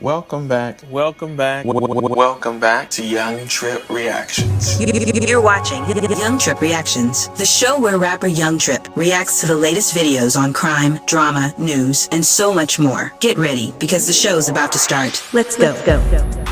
Welcome back to Young Tripp Reactions. You're watching Young Tripp Reactions, the show where rapper Young Tripp reacts to the latest videos on crime, drama, news, and so much more. Get ready, because the show's about to start. Let's go.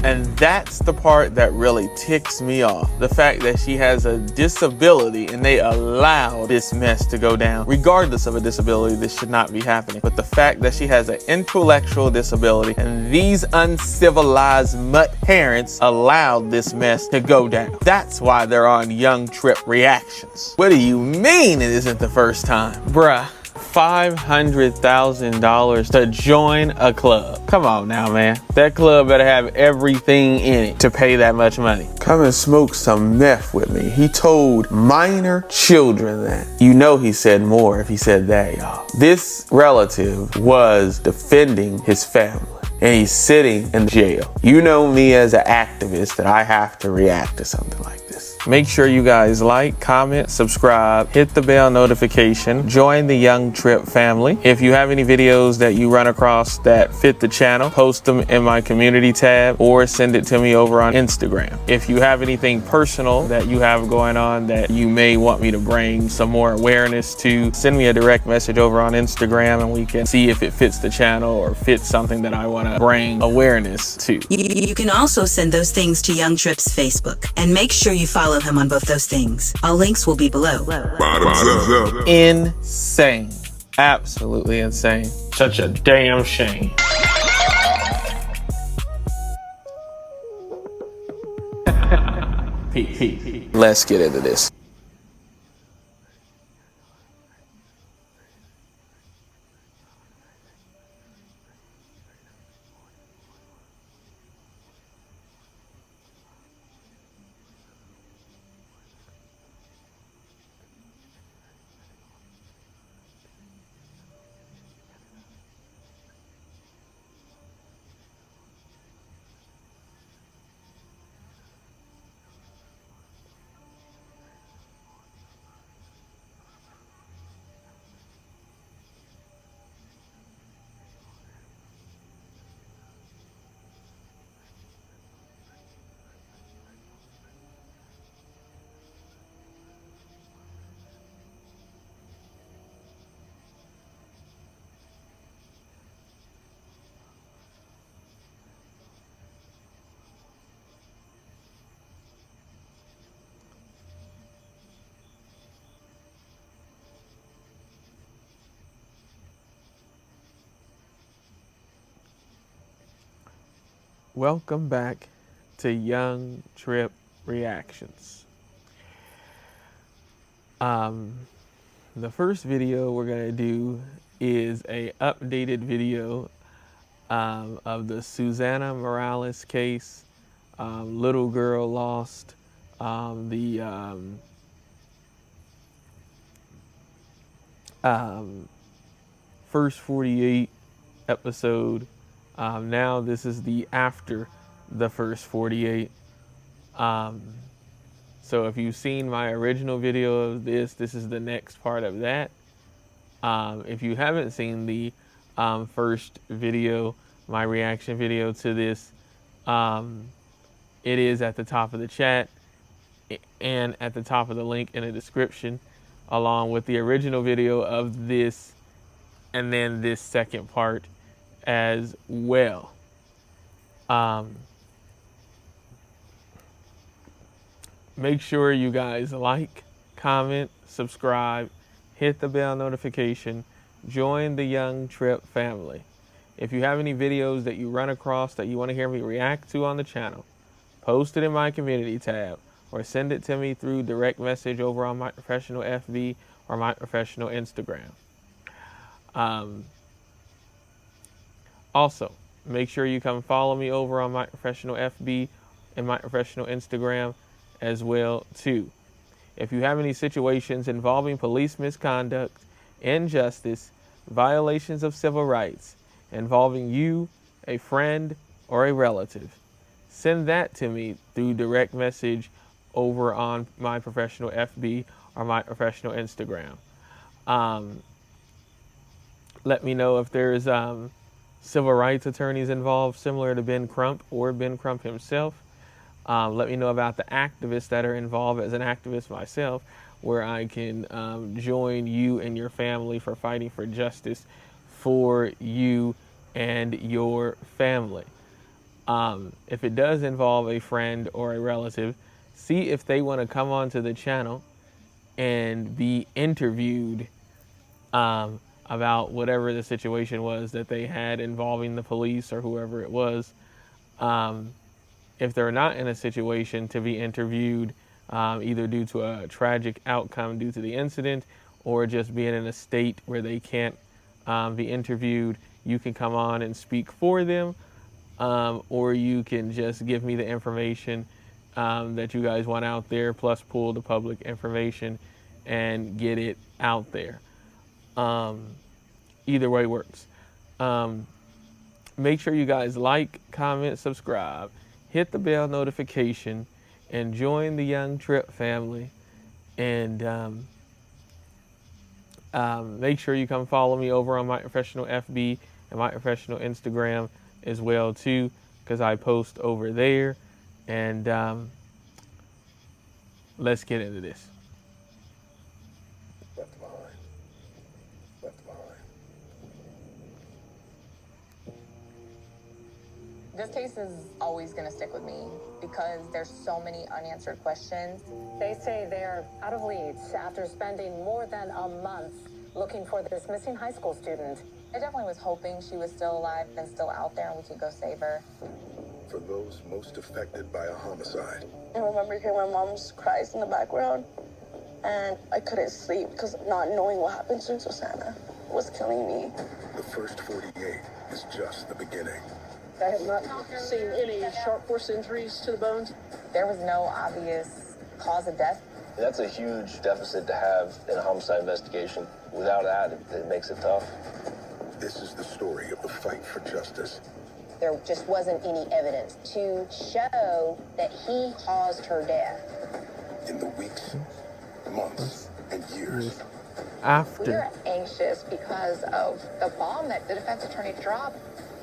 And that's the part that really ticks me off. The fact that she has a disability and they allow this mess to go down. Regardless of a disability, this should not be happening. But the fact that she has an intellectual disability and these uncivilized mutt parents allowed this mess to go down. That's why they're on Young Tripp Reactions. What do you mean it isn't the first time? Bruh. $500,000 to join a club. Come on now, man. That club better have everything in it to pay that much money. Come and smoke some meth with me. He told minor children that. You know he said more if he said that, y'all. This relative was defending his family. And he's sitting in jail. You know me as an activist that I have to react to something like this. Make sure you guys like, comment, subscribe, hit the bell notification, join the Young Tripp family. If you have any videos that you run across that fit the channel, post them in my community tab or send it to me over on Instagram. If you have anything personal that you have going on that you may want me to bring some more awareness to, send me a direct message over on Instagram and we can see if it fits the channel or fits something that I want to bring awareness to. You can also send those things to Young Tripp's Facebook, and make sure you follow him on both those things. All links will be below. Insane. Absolutely insane. Such a damn shame. Let's get into this. Welcome back to Young Tripp Reactions. The first video we're gonna do is a updated video of the Susana Morales case. Little girl lost. The first 48 episode. Now this is the after the first 48. So if you've seen my original video of this, this is the next part of that. If you haven't seen the first video, my reaction video to this, it is at the top of the chat and at the top of the link in the description, along with the original video of this and then this second part as well. Make sure you guys like, comment, subscribe, hit the bell notification, join the Young Tripp family. If you have any videos that you run across that you want to hear me react to on the channel, post it in my community tab or send it to me through direct message over on my professional FB or my professional Instagram. Also, make sure you come follow me over on my professional FB and my professional Instagram as well too. If you have any situations involving police misconduct, injustice, violations of civil rights, involving you, a friend, or a relative, send that to me through direct message over on my professional FB or my professional Instagram. Let me know if there's civil rights attorneys involved, similar to Ben Crump or Ben Crump himself. Let me know about the activists that are involved as an activist myself, where I can join you and your family for fighting for justice for you and your family. If it does involve a friend or a relative, see if they want to come onto the channel and be interviewed about whatever the situation was that they had involving the police or whoever it was. If they're not in a situation to be interviewed, either due to a tragic outcome due to the incident or just being in a state where they can't be interviewed, you can come on and speak for them, or you can just give me the information that you guys want out there, plus pull the public information and get it out there. Either way works. Make sure you guys like, comment, subscribe, hit the bell notification, and join the Young Tripp family. And make sure you come follow me over on my professional FB and my professional Instagram as well too, because I post over there. And let's get into this. Left behind. Left behind. This case is always going to stick with me because there's so many unanswered questions. They say they're out of leads after spending more than a month looking for this missing high school student. I definitely was hoping she was still alive and still out there and we could go save her. For those most affected by a homicide. I remember hearing my mom's cries in the background, and I couldn't sleep because not knowing what happened to Susana was killing me. The first 48 is just the beginning. I have not seen any sharp force injuries to the bones. There was no obvious cause of death. That's a huge deficit to have in a homicide investigation. Without that, it makes it tough. This is the story of the fight for justice. There just wasn't any evidence to show that he caused her death. In the weeks, months, and years. After. We're anxious because of the bomb that the defense attorney dropped.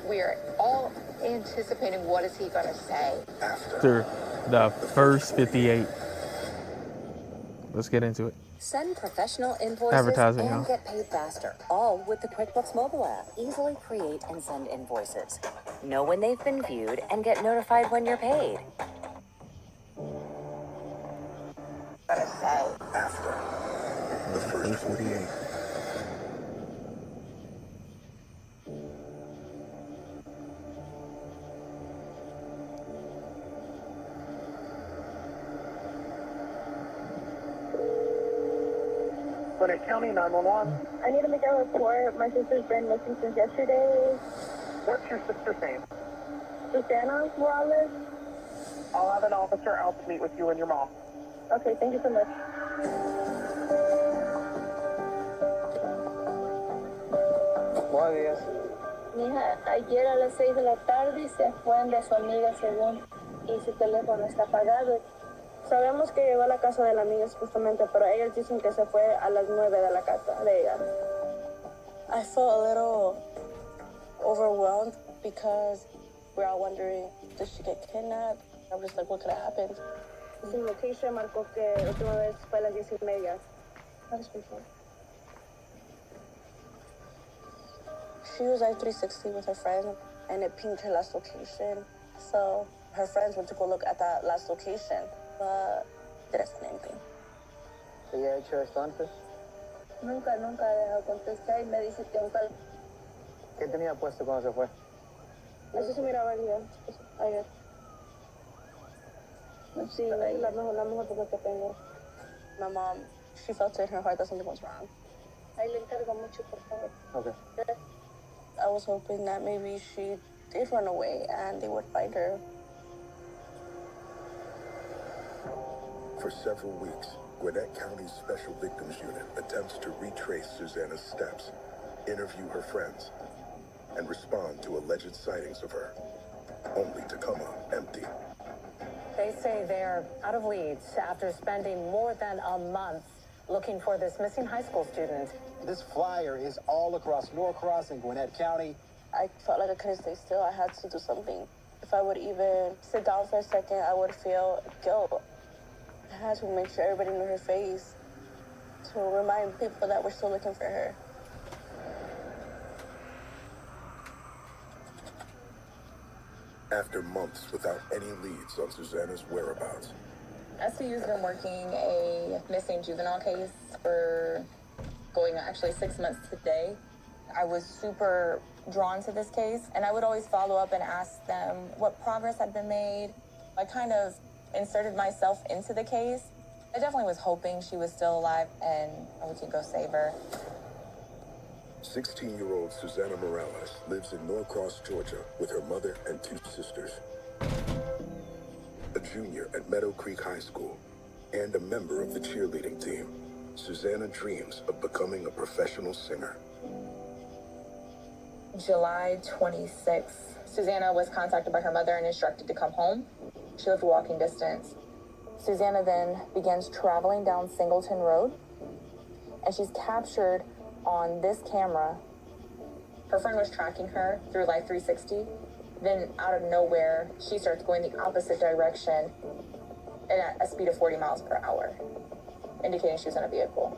We're all anticipating what is he going to say. After the first 58. Let's get into it. Send professional invoices Advertising, and y'all. get paid faster, all with the QuickBooks mobile app. Easily create and send invoices. Know when they've been viewed and get notified when you're paid. After the first 48. Gwinnett County 911. I need to make a report. My sister's been missing since yesterday. What's your sister's name? Susana Morales. I'll have an officer out to meet with you and your mom. Okay, thank you so much. Buenos días. Mi hija, ayer a las 6 de la tarde se fue de su amiga según y su teléfono está apagado. Sabemos que llegó a la casa de la amiga supuestamente, pero ellos dicen que se fue a las 9 de la casa de ella. I felt a little overwhelmed because we're all wondering, did she get kidnapped? I was like, what could have happened? Su location marcó que la última vez fue a las 10:30. That's before. She was at 360 with her friend, and it pinged her last location. So her friends went to go look at that last location, but didn't find anything. ¿Ella ha hecho esto antes? Nunca ha dejado contestar y me dice que nunca... ¿Qué tenía puesto cuando se fue? Eso se miraba ayer. Sí, la mejor foto que tengo. My mom, she felt it in her heart that something was wrong. Ahí le encargo mucho, por favor. Okay. I was hoping that maybe she did run away and they would find her. For several weeks, Gwinnett County's Special Victims Unit attempts to retrace Susana's steps, interview her friends, and respond to alleged sightings of her, only to come up empty. They say they're out of leads after spending more than a month looking for this missing high school student. This flyer is all across Norcross and Gwinnett County. I felt like I couldn't stay still. I had to do something. If I would even sit down for a second, I would feel guilt. I had to make sure everybody knew her face to remind people that we're still looking for her. After months without any leads on Susana's whereabouts, SCU's been working a missing juvenile case for going actually 6 months today. I was super drawn to this case, and I would always follow up and ask them what progress had been made. I kind of inserted myself into the case. I definitely was hoping she was still alive and we could go save her. 16-year-old Susana Morales lives in Norcross, Georgia, with her mother and 2 sisters. A junior at Meadow Creek High School and a member of the cheerleading team, Susana dreams of becoming a professional singer. July 26th, Susana was contacted by her mother and instructed to come home. She lived walking distance. Susana then begins traveling down Singleton Road, and she's captured on this camera. Her friend was tracking her through Life 360. Then out of nowhere, she starts going the opposite direction at a speed of 40 miles per hour, indicating she was in a vehicle.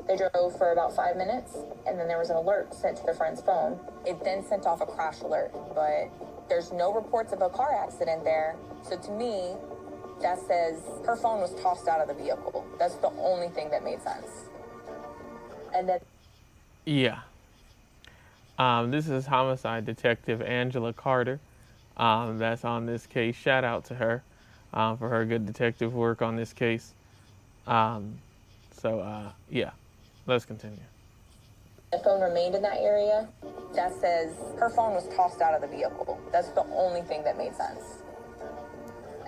They drove for about 5 minutes, and then there was an alert sent to the friend's phone. It then sent off a crash alert, but there's no reports of a car accident there. So to me, that says her phone was tossed out of the vehicle. That's the only thing that made sense. And then... Yeah. This is homicide detective Angela Carter. That's on this case. Shout out to her for her good detective work on this case. Yeah, let's continue. The phone remained in that area. That says her phone was tossed out of the vehicle. That's the only thing that made sense.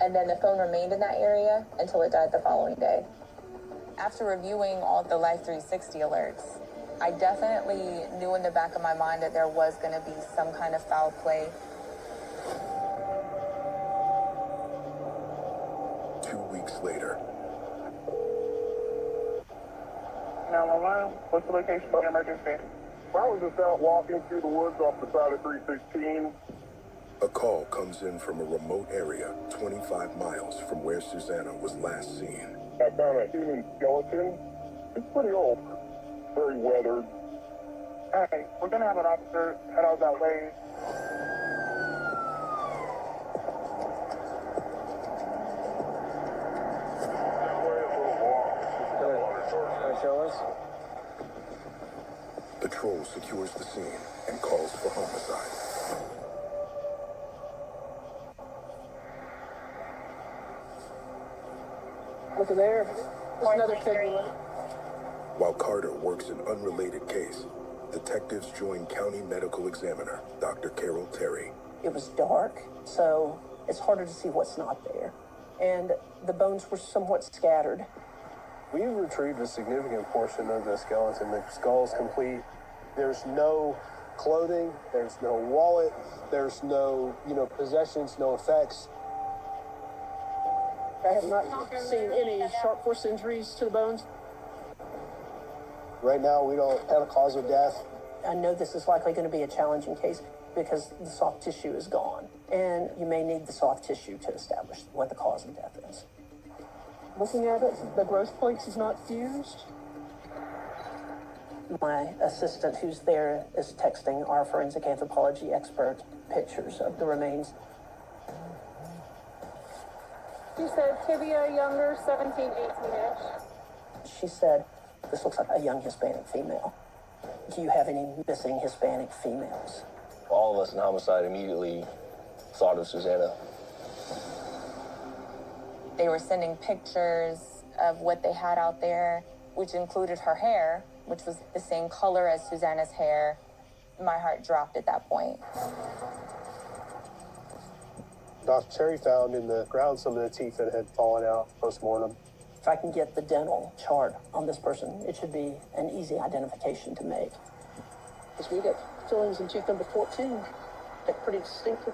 And then the phone remained in that area until it died the following day. After reviewing all the Life 360 alerts, I definitely knew in the back of my mind that there was going to be some kind of foul play. 2 weeks later. 911, what's the location of the emergency? I was just out walking through the woods off the side of 316. A call comes in from a remote area 25 miles from where Susana was last seen. I found a human skeleton. It's pretty old, very weathered. All right, we're going to have an officer head out that way. Patrol secures the scene and calls for homicide. Look at there. There's another kid. While Carter works an unrelated case, detectives join County Medical Examiner Dr. Carol Terry. It was dark, so it's harder to see what's not there. And the bones were somewhat scattered. We've retrieved a significant portion of the skeleton. The skull's complete. There's no clothing, there's no wallet, there's no, possessions, no effects. I have not seen any sharp force injuries to the bones. Right now, we don't have a cause of death. I know this is likely going to be a challenging case because the soft tissue is gone, and you may need the soft tissue to establish what the cause of death is. Looking at it, the growth plates is not fused. My assistant who's there is texting our forensic anthropology expert pictures of the remains. She said tibia younger, 17, 18-ish. She said, this looks like a young Hispanic female. Do you have any missing Hispanic females? All of us in homicide immediately thought of Susana. They were sending pictures of what they had out there, which included her hair, which was the same color as Susana's hair. My heart dropped at that point. Dr. Terry found in the ground some of the teeth that had fallen out post-mortem. If I can get the dental chart on this person, it should be an easy identification to make. Because we got fillings in tooth number 14. They're pretty distinctive.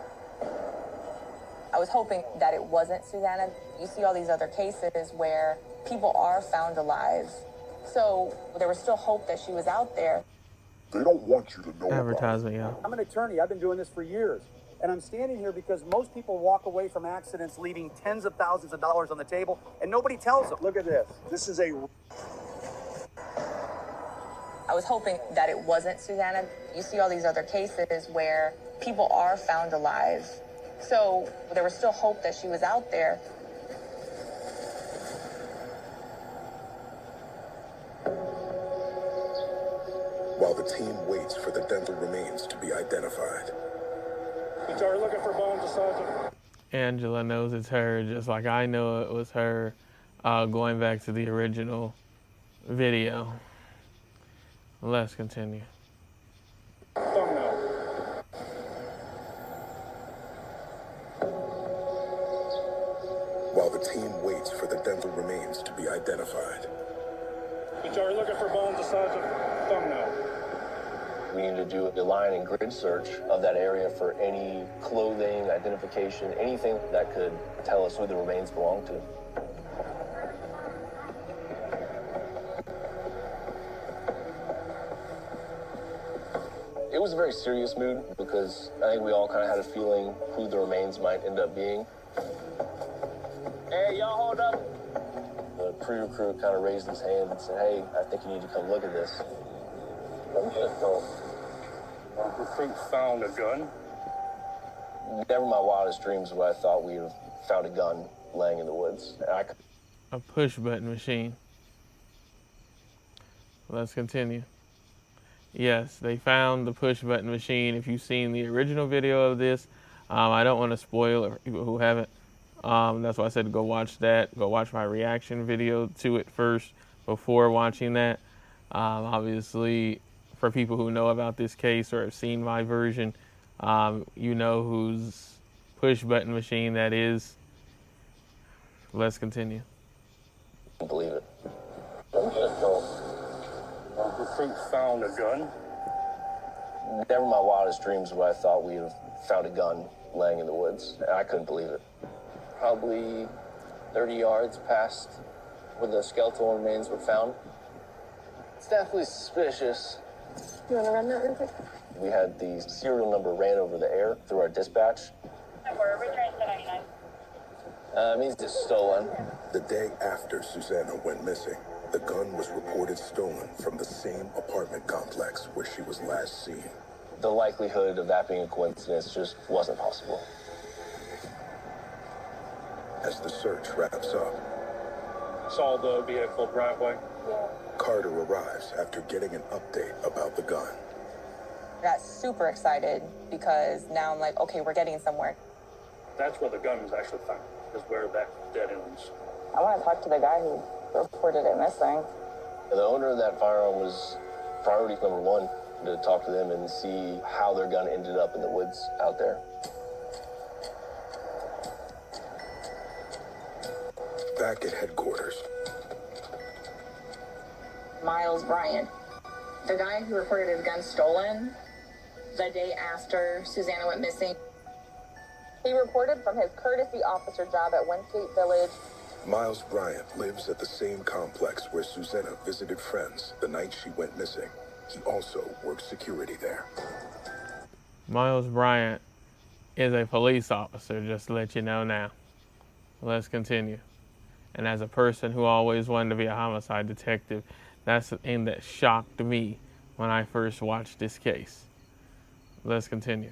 I was hoping that it wasn't Susana. You see all these other cases where people are found alive So there was still hope that she was out there. They don't want you to know Advertisement, yeah. I'm an attorney. I've been doing this for years. And I'm standing here because most people walk away from accidents leaving tens of thousands of dollars on the table, and nobody tells them. Look at this. This is a... I was hoping that it wasn't Susana. You see all these other cases where people are found alive. So there was still hope that she was out there. While the team waits for the dental remains to be identified. We're looking for bones, Sergeant. Angela knows it's her, just like I know it was her, going back to the original video. Let's continue. Thumbnail. While the team waits for the dental remains to be identified. We're looking for bones, Sergeant. Thumbnail. We need to do a line and grid search of that area for any clothing, identification, anything that could tell us who the remains belong to. It was a very serious mood because I think we all kind of had a feeling who the remains might end up being. Hey, y'all hold up. The pre-recruit kind of raised his hand and said, hey, I think you need to come look at this. The recruit found a gun. Never in my wildest dreams would I thought we'd have found a gun laying in the woods. A push button machine. Let's continue. Yes, they found the push button machine. If you've seen the original video of this, I don't want to spoil it for people who haven't. That's why I said go watch that. Go watch my reaction video to it first before watching that. Obviously, for people who know about this case or have seen my version, you know whose push button machine that is. Let's continue. I can't believe it. The recruit found a gun. Never in my wildest dreams would I thought we'd have found a gun laying in the woods. I couldn't believe it. Probably 30 yards past where the skeletal remains were found. It's definitely suspicious. You want to run that real quick? We had the serial number ran over the air through our dispatch. And we're returning to 99. It means it's stolen. The day after Susana went missing, the gun was reported stolen from the same apartment complex where she was last seen. The likelihood of that being a coincidence just wasn't possible. As the search wraps up, Saw the vehicle driveway. Carter arrives after getting an update about the gun. I got super excited because now I'm like, okay, we're getting somewhere. That's where the gun was actually found, is where that dead ends. I want to talk to the guy who reported it missing. The owner of that firearm was priority number one, to talk to them and see how their gun ended up in the woods out there. Back at headquarters, Miles Bryant, the guy who reported his gun stolen the day after Susana went missing. He reported from his courtesy officer job at Westgate Village. Miles Bryant lives at the same complex where Susana visited friends the night she went missing. He also works security there. Miles Bryant is a police officer, just to let you know now. Let's continue. And as a person who always wanted to be a homicide detective, that's the thing that shocked me when I first watched this case. Let's continue.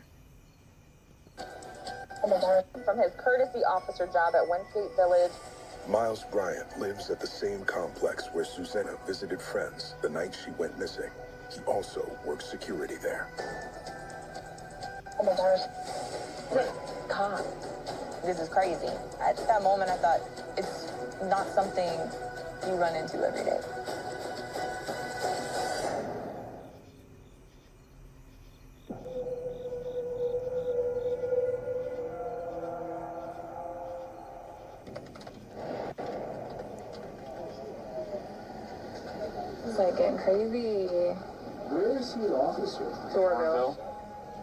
From his courtesy officer job at Westgate Village. Miles Bryant lives at the same complex where Susana visited friends the night she went missing. He also works security there. Oh my gosh. God, this is crazy. At that moment, I thought, it's not something you run into every day. It's like getting crazy. Where is the officer? Doraville.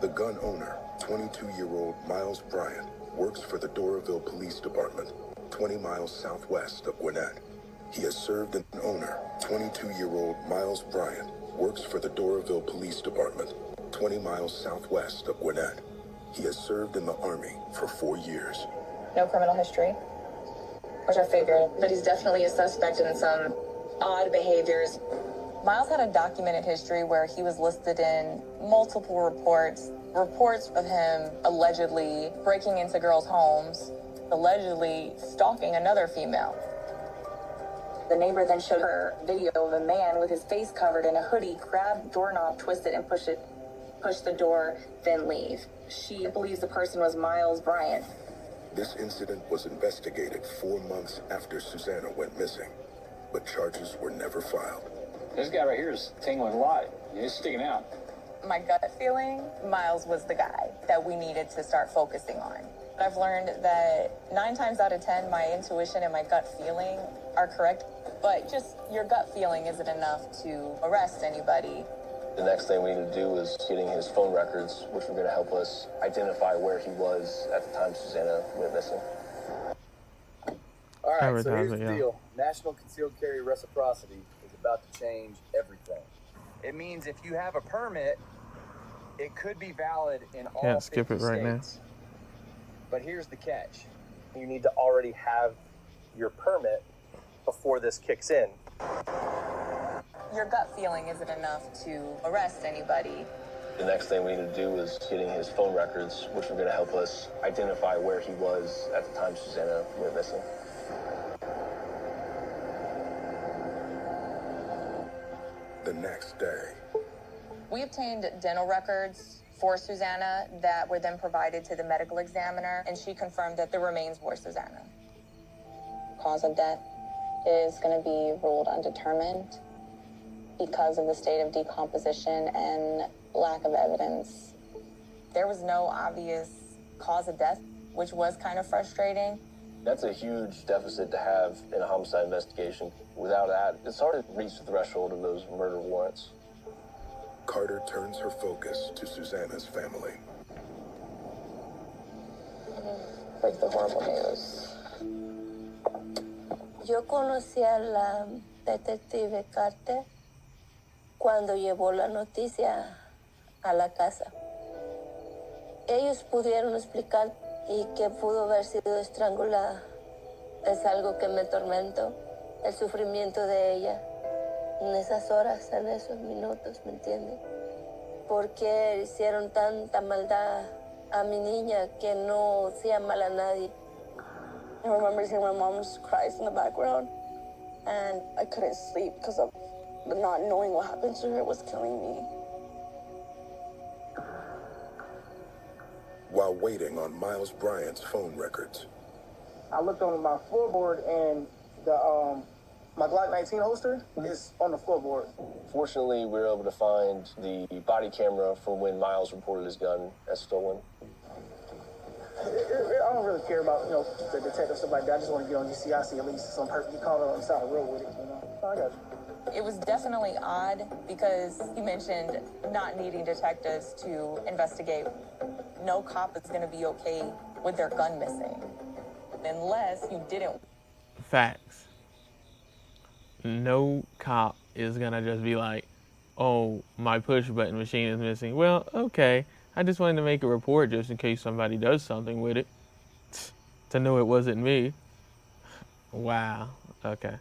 The gun owner, 22-year-old Miles Bryant, works for the Doraville Police Department, 20 miles southwest of Gwinnett. He has served an owner, 22-year-old Miles Bryant, works for the Doraville Police Department, 20 miles southwest of Gwinnett. He has served in the Army for 4 years. No criminal history, which I figured, but he's definitely a suspect in some odd behaviors. Miles had a documented history where he was listed in multiple reports of him allegedly breaking into girls' homes, allegedly stalking another female. The neighbor then showed her video of a man with his face covered in a hoodie grab the doorknob, twist it, and push the door, then leave. She believes the person was Miles Bryant. This incident was investigated 4 months after Susana went missing, but charges were never filed. This guy right here is tingling a lot. He's sticking out. My gut feeling, Miles was the guy that we needed to start focusing on. I've learned that 9 times out of 10, my intuition and my gut feeling are correct, but just your gut feeling isn't enough to arrest anybody. The next thing we need to do is getting his phone records, which are going to help us identify where he was at the time Susana went missing. All right, so here's the deal. National concealed carry reciprocity is about to change everything. It means if you have a permit, it could be valid in all 50 Can't skip it right now. states. But here's the catch. You need to already have your permit before this kicks in. Your gut feeling isn't enough to arrest anybody. The next thing we need to do is getting his phone records, which are going to help us identify where he was at the time Susana went missing. The next day, We obtained dental records for Susana that were then provided to the medical examiner, and she confirmed that the remains were Susana. Cause of death is going to be ruled undetermined because of the state of decomposition and lack of evidence. There was no obvious cause of death, which was kind of frustrating. That's a huge deficit to have in a homicide investigation. Without that, it's hard to reach the threshold of those murder warrants. Carter turns her focus to Susana's family. Break the horrible news. Yo conocí a la detective Carter cuando llevó la noticia a la casa. Ellos pudieron explicar y que pudo haber sido estrangulada. Es algo que me atormento, el sufrimiento de ella. En esas horas, en esos minutos, ¿me entiende? ¿Por qué hicieron tanta maldad a mi niña que no hacía mal a nadie? I remember seeing my mom's cries in the background, and I couldn't sleep because of the not knowing what happened to her was killing me. While waiting on Miles Bryant's phone records, I looked on my floorboard and the my Glock 19 holster is on the floorboard. Fortunately, we were able to find the body camera from when Miles reported his gun as stolen. I don't really care about, the detective stuff like that. I just want to get on GCIC at least some person. You caught it on the side of the road with it, I got you. It was definitely odd because you mentioned not needing detectives to investigate. No cop is going to be okay with their gun missing unless you didn't. Facts. No cop is going to just be like, oh, my push button machine is missing. Well, okay. I just wanted to make a report just in case somebody does something with it. To know it wasn't me. Wow. Okay.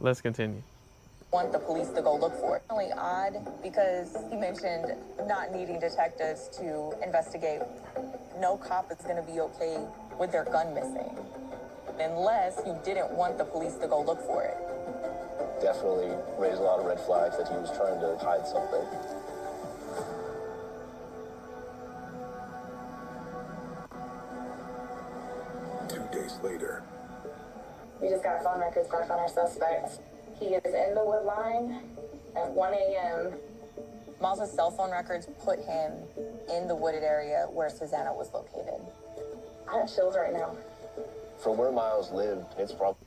Let's continue. Want the police to go look for it. Really odd because you mentioned not needing detectives to investigate. No cop is going to be okay with their gun missing unless you didn't want the police to go look for it. Definitely raised a lot of red flags that he was trying to hide something. Later. We just got phone records back on our suspect. He is in the wood line at 1 a.m. Miles' cell phone records put him in the wooded area where Susana was located. I have chills right now. From where Miles lived, it's probably...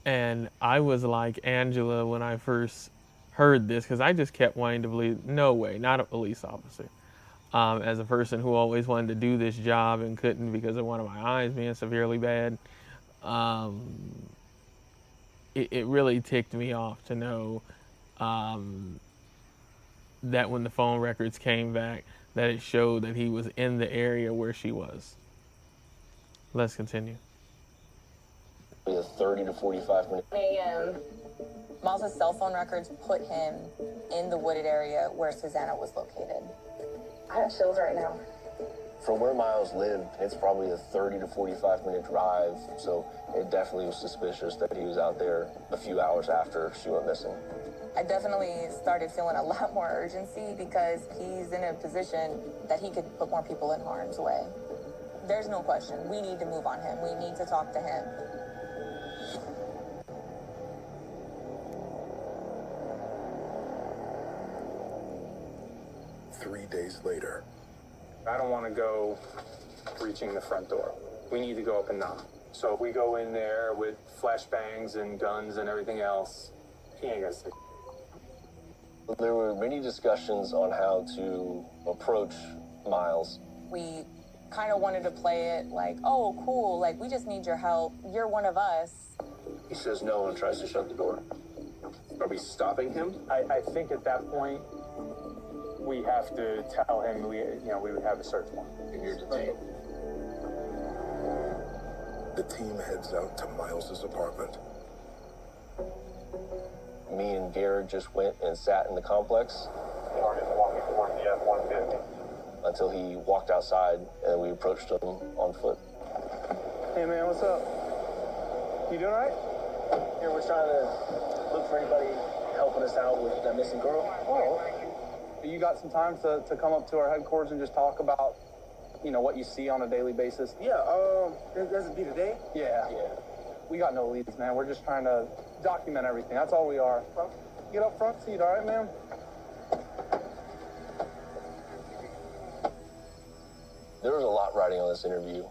And I was like Angela when I first heard this, because I just kept wanting to believe, no way, not a police officer. As a person who always wanted to do this job and couldn't because of one of my eyes being severely bad. it really ticked me off to know that when the phone records came back, that it showed that he was in the area where she was. Let's continue. A 30 to 45 minute. a.m. Miles' cell phone records put him in the wooded area where Susana was located. I have chills right now. From where Miles lived, it's probably a 30 to 45 minute drive, so it definitely was suspicious that he was out there a few hours after she went missing. I definitely started feeling a lot more urgency because he's in a position that he could put more people in harm's way. There's no question. We need to move on him. We need to talk to him. Three days later. I don't want to go reaching the front door. We need to go up and knock. So if we go in there with flashbangs and guns and everything else, he ain't gonna stick. There were many discussions on how to approach Miles. We kind of wanted to play it like, oh, cool, like, we just need your help. You're one of us. He says no and tries to shut the door. Are we stopping him? I think at that point, we have to tell him we would have a search warrant. And you're detained. The team heads out to Miles's apartment. Me and Garrett just went and sat in the complex. Target's walking towards the F-150. Until he walked outside and we approached him on foot. Hey man, what's up? You doing all right? Here, we're trying to look for anybody helping us out with that missing girl. Oh, you got some time to come up to our headquarters and just talk about, what you see on a daily basis? Yeah, does it be today? Yeah. We got no leads, man. We're just trying to document everything. That's all we are. Get up front seat, all right, ma'am? There was a lot riding on this interview.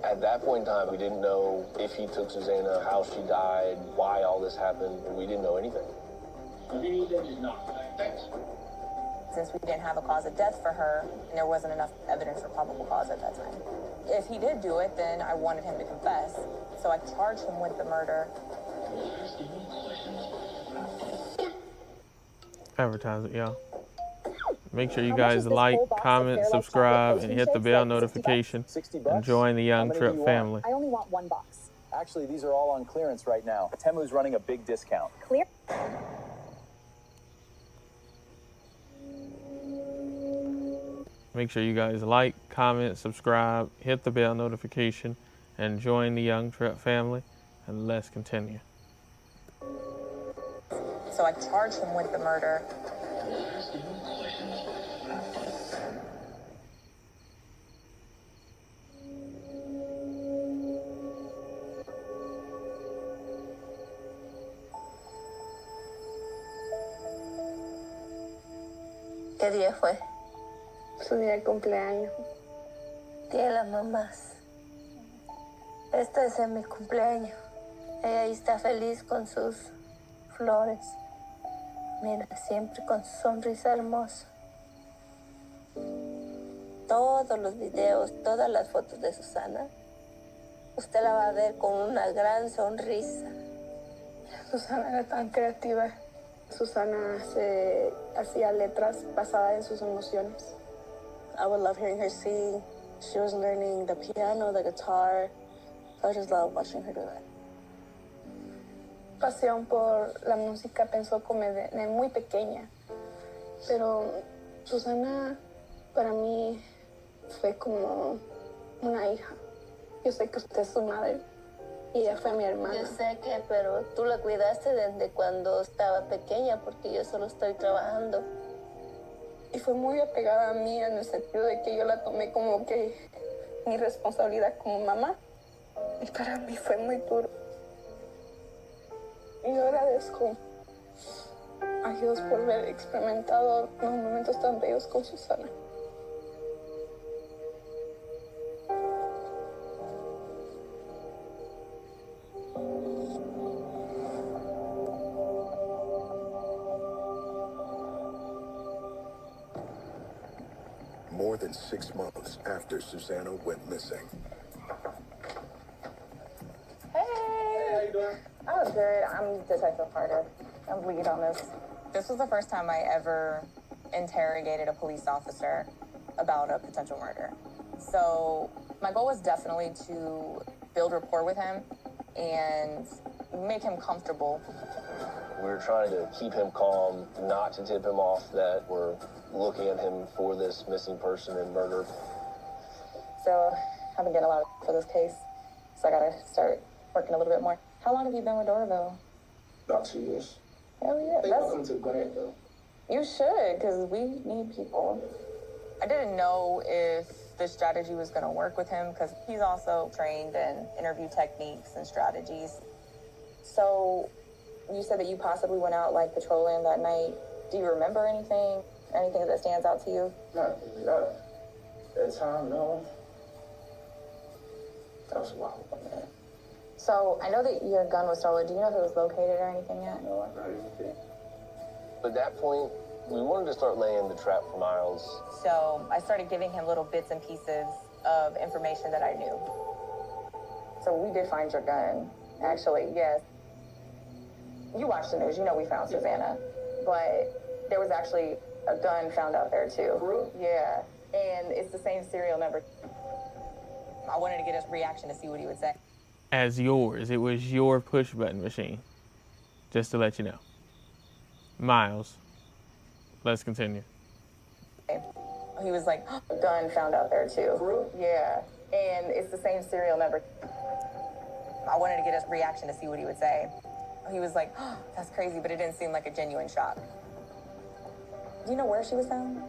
At that point in time, we didn't know if he took Susana, how she died, why all this happened. We didn't know anything. Since we didn't have a cause of death for her, and there wasn't enough evidence for probable cause at that time. If he did do it, then I wanted him to confess. So I charged him with the murder. Advertise it, y'all. Make sure you guys like, comment, subscribe, and hit the bell notification. And join the Young Tripp family. I only want one box. Actually, these are all on clearance right now. Temu's running a big discount. Clear? Make sure you guys like, comment, subscribe, hit the bell notification, and join the Young Tripp family. And let's continue. So I charged him with the murder. ¿Qué día fue? Su día de cumpleaños. Día de las mamás. Este es mi cumpleaños. Ella ahí está feliz con sus flores. Mira, siempre con su sonrisa hermosa. Todos los videos, todas las fotos de Susana, usted la va a ver con una gran sonrisa. Susana era tan creativa. Susana hacía letras basadas en sus emociones. I would love hearing her sing. She was learning the piano, the guitar. I just love watching her do that. Pasión por la música pensó como de muy pequeña. Pero Susana para mí fue como una hija. Yo sé que usted es su madre. Y ella fue mi hermana. Yo sé que, pero tú la cuidaste desde cuando estaba pequeña porque yo solo estoy trabajando. Y fue muy apegada a mí en el sentido de que yo la tomé como que mi responsabilidad como mamá. Y para mí fue muy duro. Y yo agradezco a Dios por haber experimentado los momentos tan bellos con Susana. More than 6 months after Susana went missing. Hey! How you doing? Oh, good. I'm Detective Carter. I'm lead on this. This was the first time I ever interrogated a police officer about a potential murder. So my goal was definitely to build rapport with him and make him comfortable. We were trying to keep him calm, not to tip him off that we're looking at him for this missing person and murder. So I've been getting a lot for this case, so I gotta start working a little bit more. How long have you been with Doraville? About 2 years. Hell yeah. I think I'll come to Gwinnett, though. You should, because we need people. I didn't know if the strategy was going to work with him, because he's also trained in interview techniques and strategies. So you said that you possibly went out, like, patrolling that night. Do you remember anything? Anything that stands out to you? Not that time, no. That was a while ago, man. So I know that your gun was stolen. Do you know if it was located or anything yet? No, I got anything. At that point, we wanted to start laying the trap for Miles. So I started giving him little bits and pieces of information that I knew. So we did find your gun, actually, yes. You watched the news, you know we found Susana. But there was actually a gun found out there too. Really? Yeah, and it's the same serial number. I wanted to get his reaction to see what he would say. As yours, it was your push button machine. Just to let you know. Miles, let's continue. He was like, a gun found out there too. Really? Yeah, and it's the same serial number. I wanted to get his reaction to see what he would say. He was like, oh, that's crazy, but it didn't seem like a genuine shock. Do you know where she was found?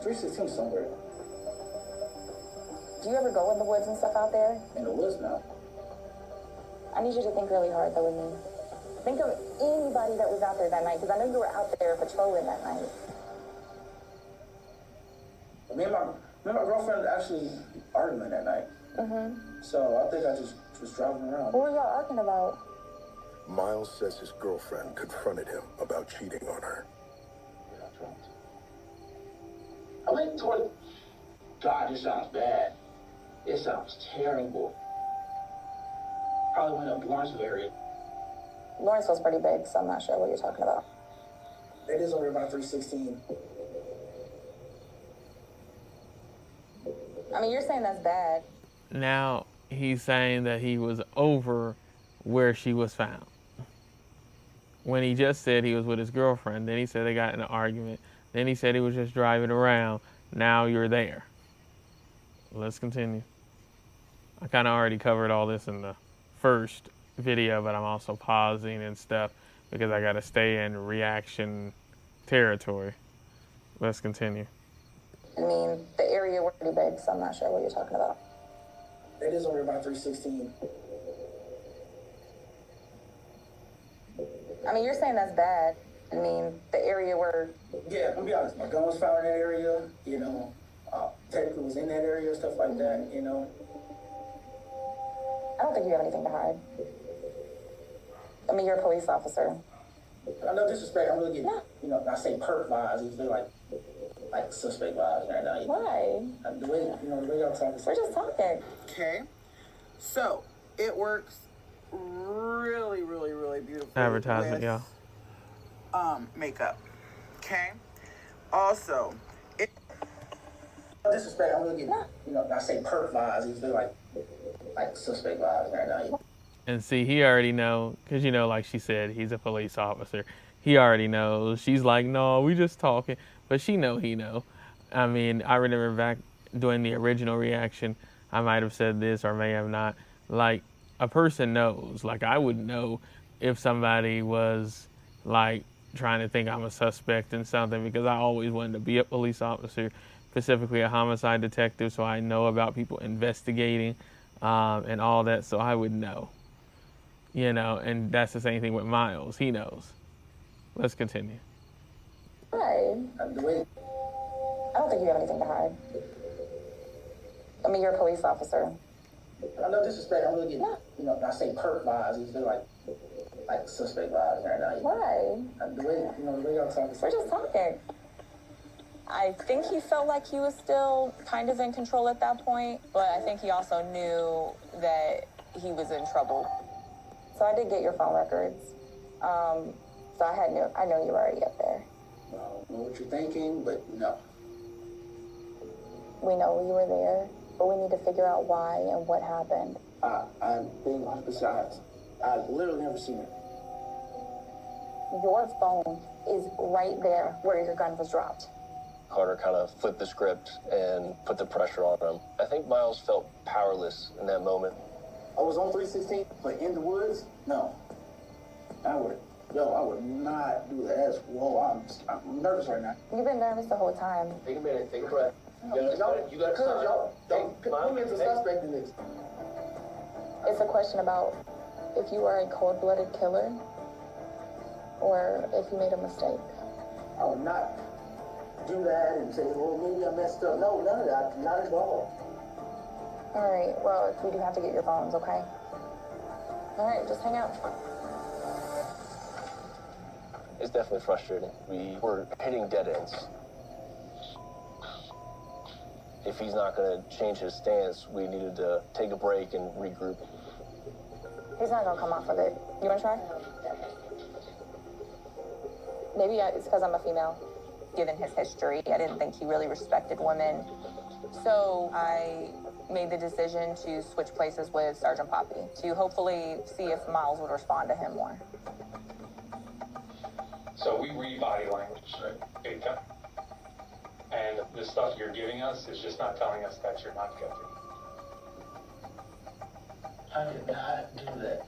316 somewhere. Do you ever go in the woods and stuff out there? In the woods now. I need you to think really hard though with me. Think of anybody that was out there that night, because I know you were out there patrolling that night. Me and my girlfriend actually arguing that night. Mm-hmm. So I think I just was driving around. What were y'all arguing about? Miles says his girlfriend confronted him about cheating on her. Yeah, I dropped. I went toward. God, this sounds bad. It sounds terrible. Probably went up Lawrenceville area. Lawrenceville's pretty big, so I'm not sure what you're talking about. It is over about 316. I mean, you're saying that's bad. Now he's saying that he was over where she was found. When he just said he was with his girlfriend, then he said they got in an argument, then he said he was just driving around. Now you're there. Let's continue. I kind of already covered all this in the first video, but I'm also pausing and stuff because I got to stay in reaction territory. Let's continue. I mean, the area was pretty big, so I'm not sure what you're talking about. It is over about 316. I mean, you're saying that's bad. I mean, the area where... Yeah, I'm gonna be honest. My gun was found in that area, you know. Technically was in that area, stuff like that, you know. I don't think you have anything to hide. I mean, you're a police officer. I know disrespect. I'm really getting, you know, I say perp vibes. It's like suspect vibes right now. Why? The way, you know, the way y'all talking. We're just talking. Okay. So, it works really, really, really beautifully. Advertisement, with, yeah. Makeup. Okay. Also, it. Disrespect. I'm really getting, you know, I say perp vibes. It's like suspect vibes right now. And see, he already know, because, you know, like she said, he's a police officer. He already knows. She's like, no, we just talking. But she know he know. I mean, I remember back doing the original reaction, I might have said this or may have not. Like, a person knows. Like, I would know if somebody was, like, trying to think I'm a suspect in something, because I always wanted to be a police officer, specifically a homicide detective, so I know about people investigating and all that, so I would know. You know, and that's the same thing with Miles. He knows. Let's continue. Hi. I don't think you have anything to hide. I mean, you're a police officer. I know disrespect. I'm really getting, you know, I say perp vibes. It's like suspect vibes right now. Why? The way, you know, the way y'all talking. We're just talking. I think he felt like he was still kind of in control at that point, but I think he also knew that he was in trouble. So I did get your phone records. So I know you were already up there. I don't know what you're thinking, but no. We know you were there, but we need to figure out why and what happened. I'm being 100% honest. I've literally never seen her. Your phone is right there where your gun was dropped. Carter kind of flipped the script and put the pressure on him. I think Miles felt powerless in that moment. I was on 316, but in the woods, no. I would not do that. I'm nervous right now. You've been nervous the whole time. Take a minute, take a breath. You gotta stop. Don't put me as a suspect in this. It's a question about if you are a cold-blooded killer or if you made a mistake. I would not do that and say, well, maybe I messed up. No, none of that. Not at all. All right, well, we do have to get your phones, okay? All right, just hang out. It's definitely frustrating. We were hitting dead ends. If he's not going to change his stance, we needed to take a break and regroup. He's not going to come off of it. You want to try? Maybe it's because I'm a female. Given his history, I didn't think he really respected women. So I made the decision to switch places with Sergeant Poppy to hopefully see if Miles would respond to him more. So we read body language, right? Big time. And the stuff you're giving us is just not telling us that you're not guilty. I did not do that.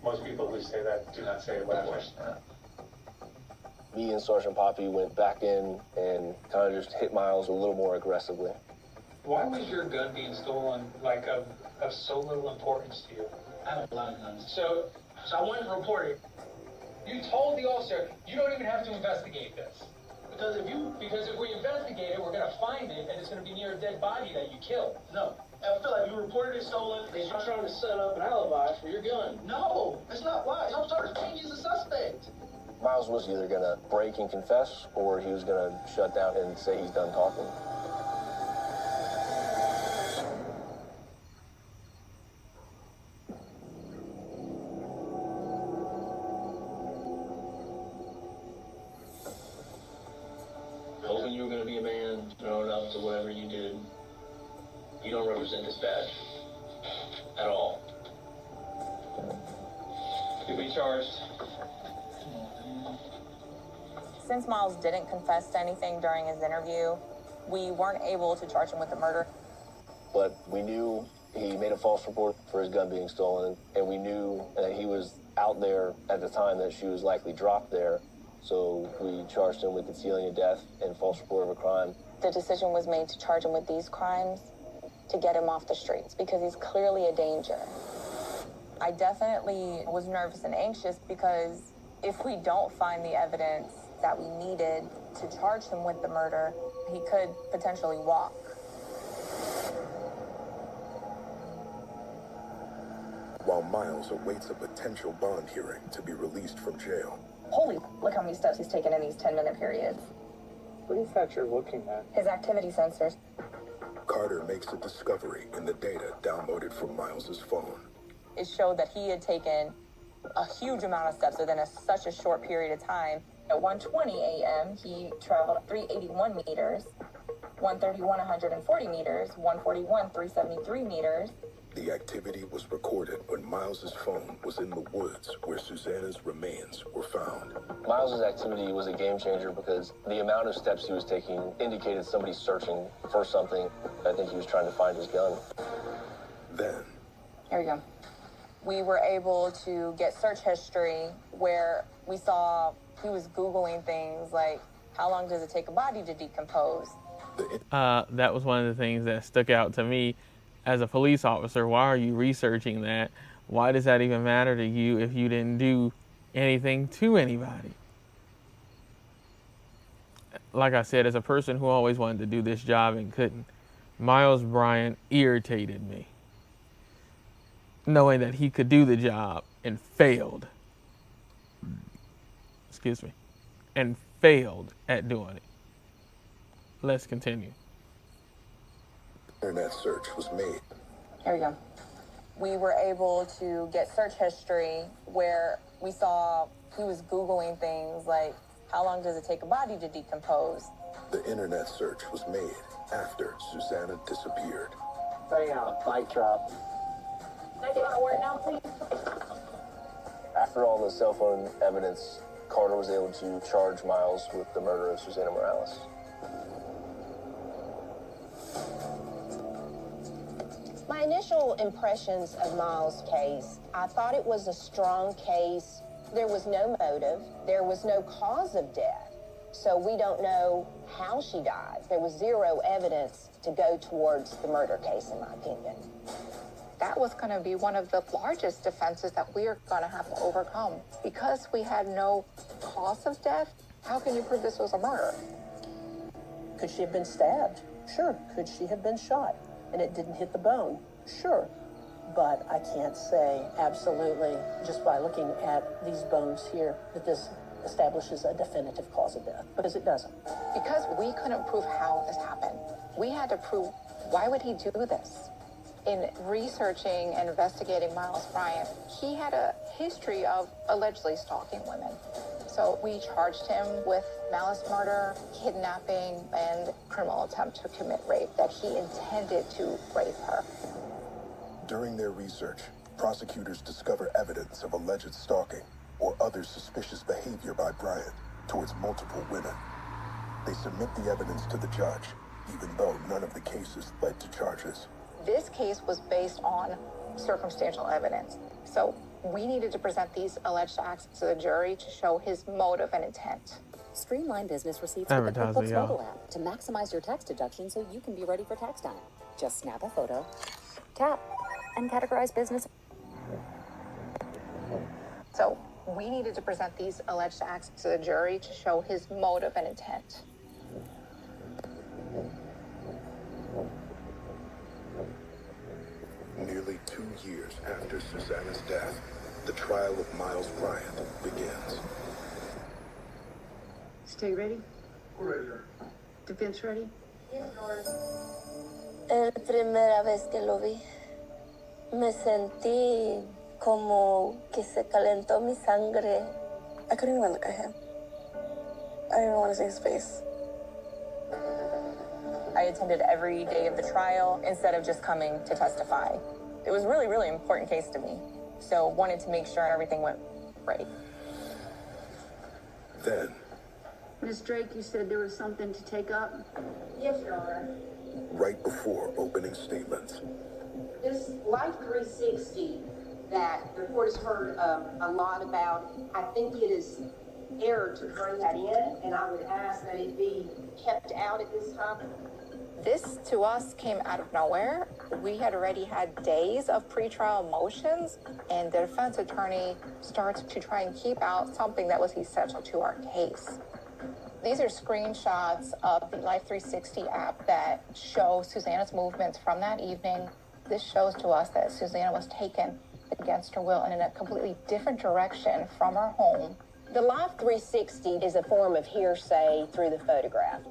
Most people who say that do not say it that way. Me and Sergeant Poppy went back in and kind of just hit Miles a little more aggressively. Why was your gun being stolen like of so little importance to you? I have a lot of guns. So I went and reported. You told the officer you don't even have to investigate this. Because if we investigate it, we're going to find it, and it's going to be near a dead body that you killed. No. I feel like you reported it stolen. They're trying to set up an alibi for your gun. No, that's not why. I'm sorry. He's a suspect. Miles was either going to break and confess, or he was going to shut down and say he's done talking. Hoping you were going to be a man, thrown up to whatever you did. You don't represent this badge. At all. You'll be charged. Since Miles didn't confess to anything during his interview, we weren't able to charge him with the murder. But we knew he made a false report for his gun being stolen, and we knew that he was out there at the time that she was likely dropped there. So we charged him with concealing a death and false report of a crime. The decision was made to charge him with these crimes to get him off the streets because he's clearly a danger. I definitely was nervous and anxious because if we don't find the evidence that we needed to charge him with the murder, he could potentially walk. While Miles awaits a potential bond hearing to be released from jail. Holy, look how many steps he's taken in these 10-minute periods. What is that you're looking at? His activity sensors. Carter makes a discovery in the data downloaded from Miles's phone. It showed that he had taken a huge amount of steps within such a short period of time. At 1:20 a.m., he traveled 381 meters, 1:31, 140 meters, 1:41, 373 meters. The activity was recorded when Miles's phone was in the woods where Susana's remains were found. Miles's activity was a game changer because the amount of steps he was taking indicated somebody searching for something. I think he was trying to find his gun. Then, here we go. We were able to get search history where we saw he was Googling things like, how long does it take a body to decompose? That was one of the things that stuck out to me as a police officer. Why are you researching that? Why does that even matter to you if you didn't do anything to anybody? Like I said, as a person who always wanted to do this job and couldn't, Miles Bryant irritated me. Knowing that he could do the job and failed. Excuse me. And failed at doing it. Let's continue. Internet search was made. Here we go. We were able to get search history where we saw he was Googling things like, how long does it take a body to decompose? The internet search was made after Susana disappeared. Stay out, bike drop. Can I get my work now, please? After all the cell phone evidence, Carter was able to charge Miles with the murder of Susana Morales. My initial impressions of Miles' case, I thought it was a strong case. There was no motive. There was no cause of death. So we don't know how she died. There was zero evidence to go towards the murder case, in my opinion. That was going to be one of the largest defenses that we are going to have to overcome. Because we had no cause of death, how can you prove this was a murder? Could she have been stabbed? Sure. Could she have been shot and it didn't hit the bone? Sure. But I can't say absolutely, just by looking at these bones here, that this establishes a definitive cause of death, because it doesn't. Because we couldn't prove how this happened, we had to prove, why would he do this? In researching and investigating Miles Bryant, he had a history of allegedly stalking women. So we charged him with malice murder, kidnapping, and criminal attempt to commit rape, that he intended to rape her. During their research, prosecutors discover evidence of alleged stalking or other suspicious behavior by Bryant towards multiple women. They submit the evidence to the judge, even though none of the cases led to charges. This case was based on circumstantial evidence. So we needed to present these alleged acts to the jury to show his motive and intent. Streamline business receipts with the QuickBooks mobile app to maximize your tax deduction so you can be ready for tax time. Just snap a photo, tap, and categorize business. So we needed to present these alleged acts to the jury to show his motive and intent. Nearly 2 years after Susana's death, the trial of Miles Bryant begins. Stay ready? Defense ready? La primera vez que lo vi, me sentí como que se calentó mi sangre. I couldn't even look at him. I didn't even want to see his face. I attended every day of the trial instead of just coming to testify. It was really, really important case to me. So wanted to make sure everything went right. Then, Ms. Drake, you said there was something to take up? Yes, Your Honor. right before opening statements, This Life 360 that the court has heard a lot about, I think it is error to bring that in, and I would ask that it be kept out at this time. This, to us, came out of nowhere. We had already had days of pretrial motions, and the defense attorney starts to try and keep out something that was essential to our case. These are screenshots of the Life 360 app that show Susana's movements from that evening. This shows to us that Susana was taken against her will and in a completely different direction from her home. The Life 360 is a form of hearsay through the photograph.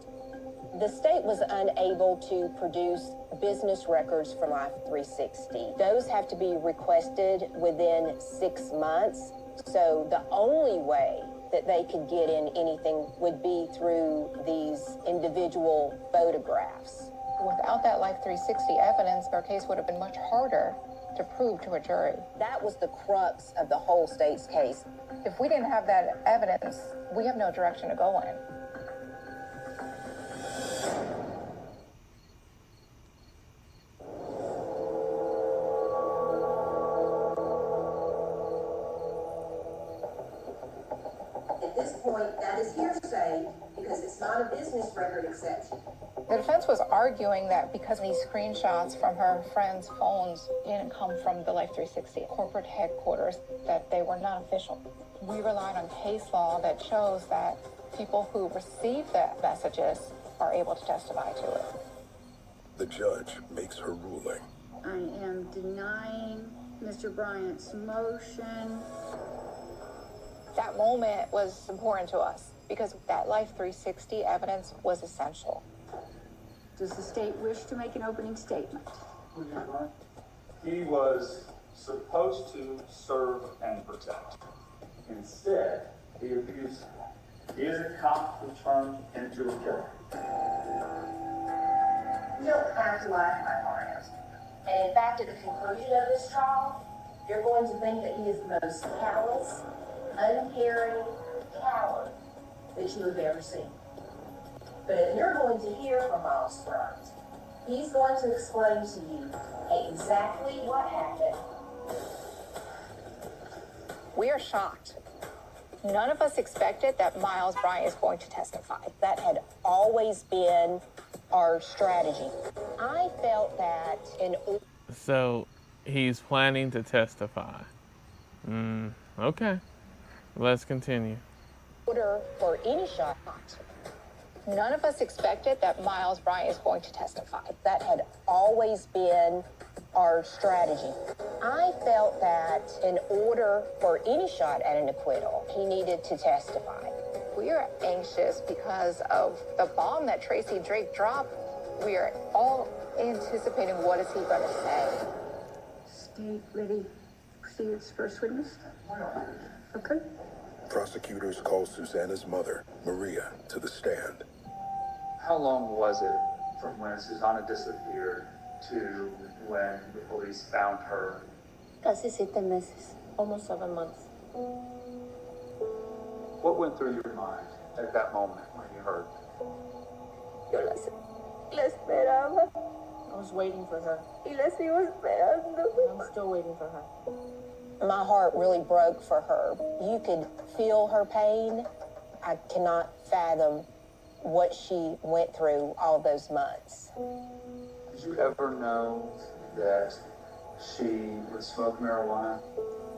The state was unable to produce business records for Life 360. Those have to be requested within 6 months. So the only way that they could get in anything would be through these individual photographs. Without that Life 360 evidence, our case would have been much harder to prove to a jury. That was the crux of the whole state's case. If we didn't have that evidence, we have no direction to go in. At this point, that is hearsay because it's not a business record exception. The defense was arguing that because these screenshots from her friends' phones didn't come from the Life 360 corporate headquarters, that they were not official. We relied on case law that shows that people who receive the messages are able to testify to it. the judge makes her ruling. I am denying Mr. Bryant's motion. That moment was important to us because that Life 360 evidence was essential. Does the state wish to make an opening statement? He was supposed to serve and protect. Instead, he abused him. He is a cop who turned into a killer. You don't have to laugh at my client. And in fact, at the conclusion of this trial, you're going to think that he is the most callous, uncaring coward that you have ever seen. But if you're going to hear from Miles Bryant, he's going to explain to you exactly what happened. We are shocked. None of us expected that Miles Bryant is going to testify. That had always been our strategy. I felt that in So he's planning to testify. Okay. Let's continue. order for any shot, None of us expected that Miles Bryant is going to testify. that had always been our strategy. I felt that in order for any shot at an acquittal, he needed to testify. We are anxious because of the bomb that Tracy Drake dropped. We are all anticipating what is he going to say. State ready. See its first witness. Okay. Prosecutors call Susana's mother, Maria, to the stand. How long was it from when Susana disappeared to when the police found her? Casi 7 meses. Almost 7 months. What went through your mind at that moment when you heard? Yo la esperaba. I was waiting for her. Y la sigo esperando. I'm still waiting for her. My heart really broke for her. You could feel her pain. I cannot fathom what she went through all those months. Did you ever know that she would smoke marijuana?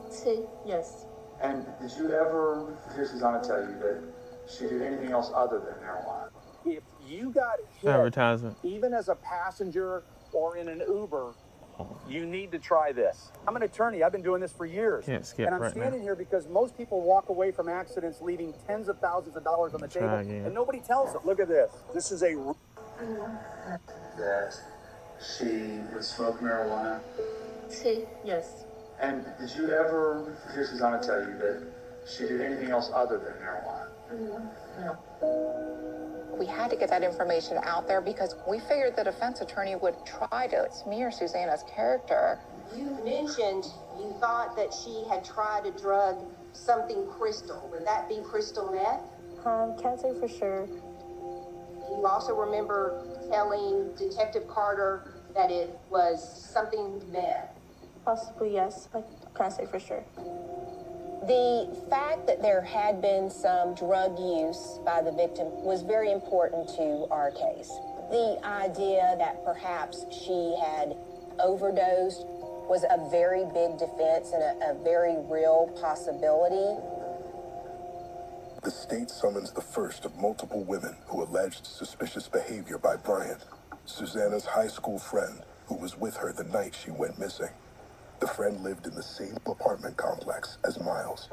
Sí. Yes. And did you ever hear Susana tell you that she did anything else other than marijuana? If you got hit, Advertisement. even as a passenger or in an Uber, you need to try this. I'm an attorney. I've been doing this for years. Can't skip and I'm right standing now. here because most people walk away from accidents leaving tens of thousands of dollars on the table, again. and nobody tells them. Look at this. This is a... That she would smoke marijuana? Sí. Yes. And did you ever hear Susana tell you that she did anything else other than marijuana? No. We had to get that information out there because we figured the defense attorney would try to smear Susana's character. You mentioned you thought that she had tried a drug, something crystal. Would that be crystal meth? Can't say for sure. You also remember telling Detective Carter that it was something meth. Possibly yes. I can't say for sure. The fact that there had been some drug use by the victim was very important to our case. The idea that perhaps she had overdosed was a very big defense and a very real possibility. The state summons the first of multiple women who alleged suspicious behavior by Bryant, Susana's high school friend who was with her the night she went missing. The friend lived in the same apartment complex as Miles.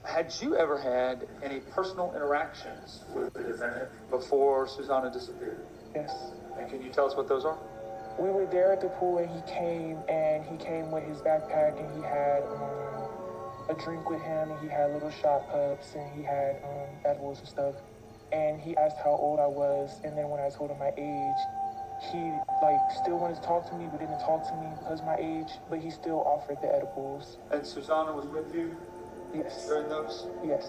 Had you ever had any personal interactions with the defendant before Susana disappeared? Yes. And can you tell us what those are? We were there at the pool and he came with his backpack and he had a drink with him and he had little shot pups and he had edibles and stuff. And he asked how old I was, and then when I told him my age, he still wanted to talk to me but didn't talk to me because of my age, but he still offered the edibles. And Susana was with you? Yes. During those? Yes.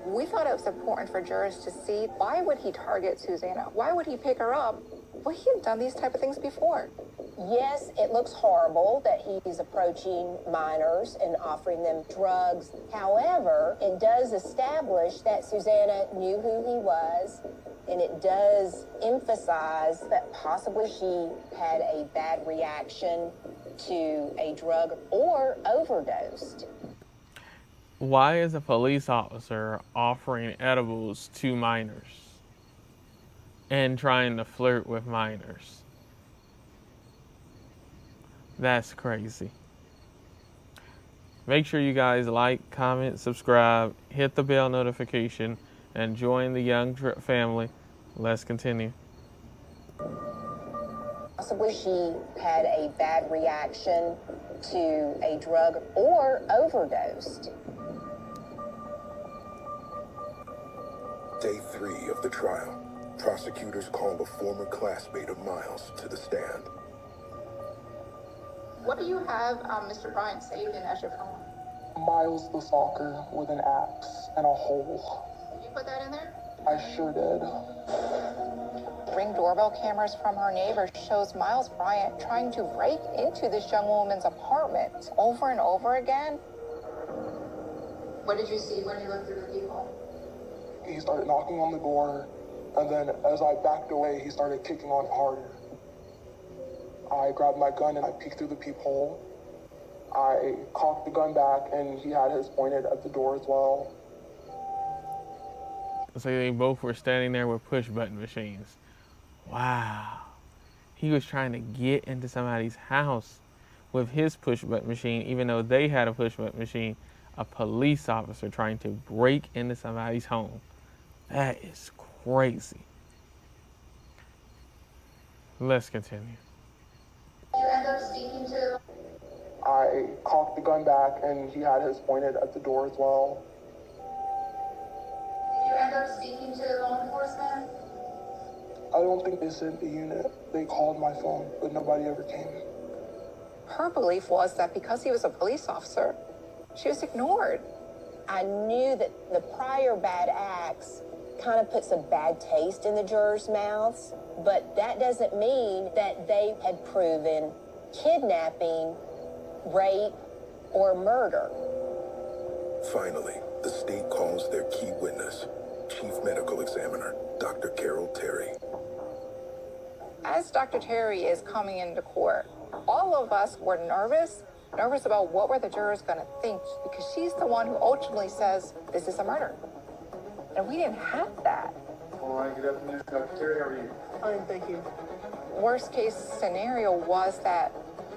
We thought it was important for jurors to see why would he target Susana? Why would he pick her up? Well, he had done these type of things before. Yes, it looks horrible that he's approaching minors and offering them drugs. However, it does establish that Susana knew who he was, and it does emphasize that possibly she had a bad reaction to a drug or overdosed. Why is a police officer offering edibles to minors and trying to flirt with minors? That's crazy. Make sure you guys like, comment, subscribe, hit the bell notification, and join the Young Tripp family. Let's continue. Possibly she had a bad reaction to a drug or overdosed. Day 3 of the trial. Prosecutors call a former classmate of Miles to the stand. What do you have Mr. Bryant saved in as your phone? Miles the stalker with an axe and a hole. Did you put that in there? I sure did. Ring doorbell cameras from her neighbors shows Miles Bryant trying to break into this young woman's apartment over and over again. What did you see when you looked through the peephole? He started knocking on the door, and then as I backed away, he started kicking on it harder. I grabbed my gun and I peeked through the peephole. I cocked the gun back, and he had his pointed at the door as well. So they both were standing there with push button machines. Wow. He was trying to get into somebody's house with his push button machine, even though they had a push button machine. A police officer trying to break into somebody's home. That is crazy. Let's continue. Did you end up speaking to? I cocked the gun back, and he had his pointed at the door as well. Did you end up speaking to law enforcement? I don't think they sent the unit. They called my phone, but nobody ever came. Her belief was that because he was a police officer, she was ignored. I knew that the prior bad acts kind of puts a bad taste in the jurors' mouths, but that doesn't mean that they had proven kidnapping, rape, or murder. Finally, the state calls their key witness, Chief Medical Examiner, Dr. Carol Terry. As Dr. Terry is coming into court, all of us were nervous about what were the jurors going to think, because she's the one who ultimately says this is a murder. And we didn't have that. All right, good afternoon, Dr. Terry. How are you? Fine, thank you. Worst case scenario was that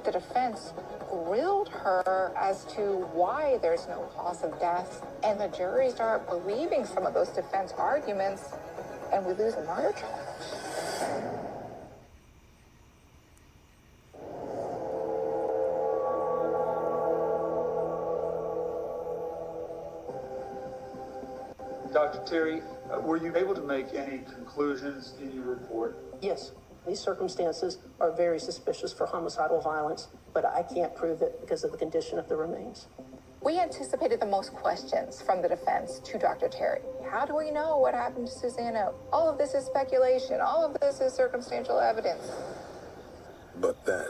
the defense grilled her as to why there's no cause of death, and the jury start believing some of those defense arguments, and we lose a murder charge. Dr. Terry, were you able to make any conclusions in your report? Yes, these circumstances are very suspicious for homicidal violence, but I can't prove it because of the condition of the remains. We anticipated the most questions from the defense to Dr. Terry. How do we know what happened to Susana? All of this is speculation. All of this is circumstantial evidence. But then...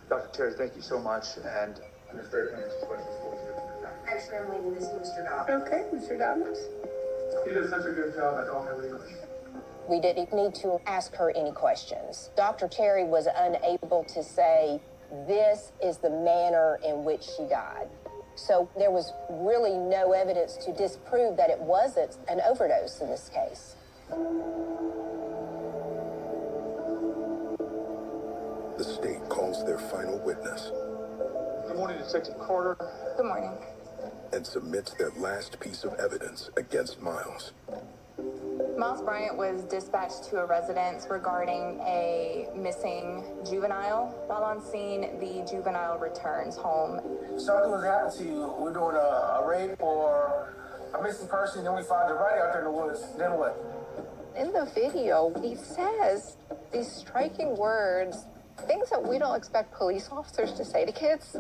Dr. Terry, thank you so much, and I'm just very anxious questions for you. Actually, I'm leaving this to Mr. Dobbs. Okay, Mr. Dobbs. You did such a good job at all my legal. We didn't need to ask her any questions. Dr. Terry was unable to say, this is the manner in which she died. So there was really no evidence to disprove that it wasn't an overdose in this case. The state calls their final witness. Good morning, Detective Carter. Good morning. And submits their last piece of evidence against Miles. Miles Bryant was dispatched to a residence regarding a missing juvenile. While on scene, the juvenile returns home. Something was happening to you. We're doing a rape or a missing person, then we find your body out there in the woods. Then what? In the video, he says these striking words, things that we don't expect police officers to say to kids.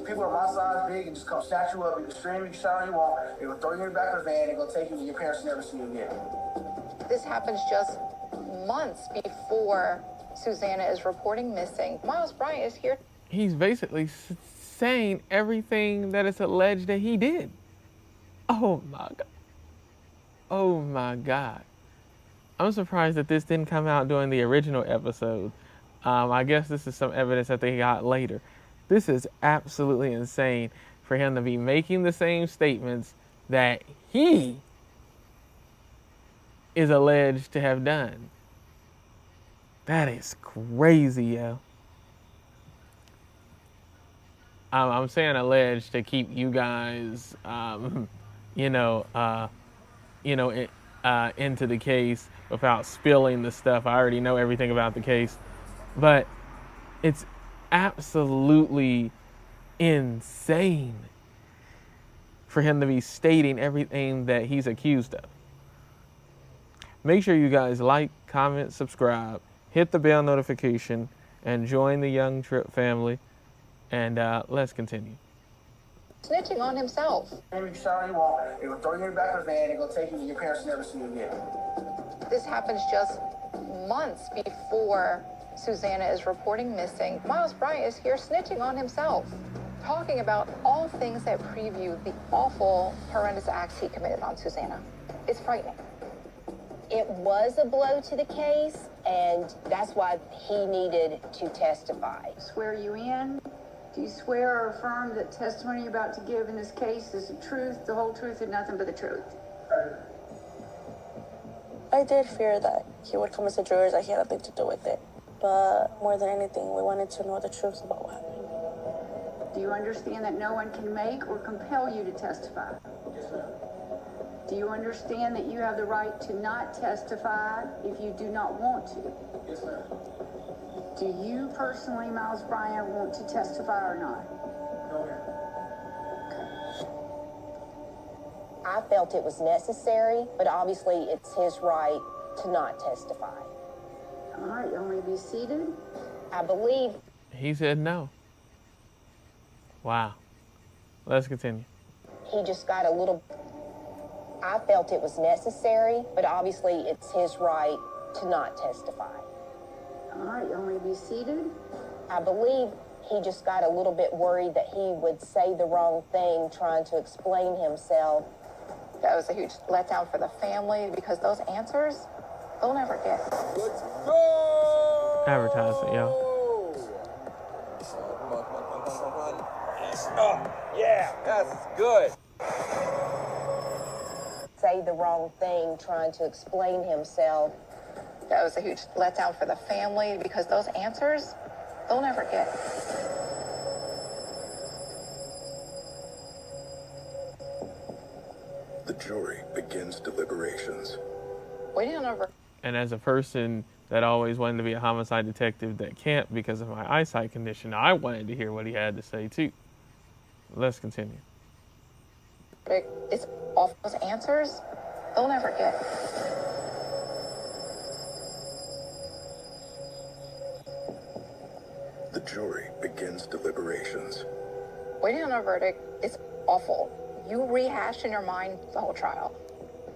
People are my size, big, and just come snatch you up. You can scream, you can shout all you want. They're going to throw you in the back of the van. They're going to take you, and your parents never see you again. This happens just months before Susana is reporting missing. Miles Bryant is here. He's basically saying everything that is alleged that he did. Oh my God. Oh my God. I'm surprised that this didn't come out during the original episode. I guess this is some evidence that they got later. This is absolutely insane for him to be making the same statements that he is alleged to have done. That is crazy, yo. I'm saying alleged to keep you guys, into the case without spilling the stuff. I already know everything about the case, but It's absolutely insane for him to be stating everything that he's accused of. Make sure you guys like, comment, subscribe, hit the bell notification, and join the Young Tripp family. And let's continue. Snitching on himself. Maybe sorry, well, they will throw you in the back of the van, they're gonna take you, and your parents never see you again. This happens just months before Susana is reporting missing. Miles Bryant is here snitching on himself, talking about all things that preview the awful, horrendous acts he committed on Susana. It's frightening. It was a blow to the case, and that's why he needed to testify. Swear you in? Do you swear or affirm that testimony you're about to give in this case is the truth, the whole truth, and nothing but the truth? I did fear that he would come as a juror, that he had nothing to do with it. But more than anything, we wanted to know the truth about what happened. Do you understand that no one can make or compel you to testify? Yes, ma'am. Do you understand that you have the right to not testify if you do not want to? Yes, ma'am. Do you personally, Miles Bryant, want to testify or not? No, ma'am. I felt it was necessary, but obviously it's his right to not testify. All right, y'all may be seated. I believe. He said no. Wow. Let's continue. He just got a little. I felt it was necessary, but obviously it's his right to not testify. All right, y'all may be seated. I believe he just got a little bit worried that he would say the wrong thing trying to explain himself. That was a huge letdown for the family because those answers, they'll never get. Let's go! Advertising, yo. Oh, yeah, that's good. Say the wrong thing trying to explain himself. That was a huge letdown for the family because those answers, they'll never get. The jury begins deliberations. Waiting on over. And as a person that always wanted to be a homicide detective that can't because of my eyesight condition, I wanted to hear what he had to say too. Let's continue. It's off those answers, they'll never get. The jury begins deliberations. Waiting on a verdict is awful. You rehash in your mind the whole trial.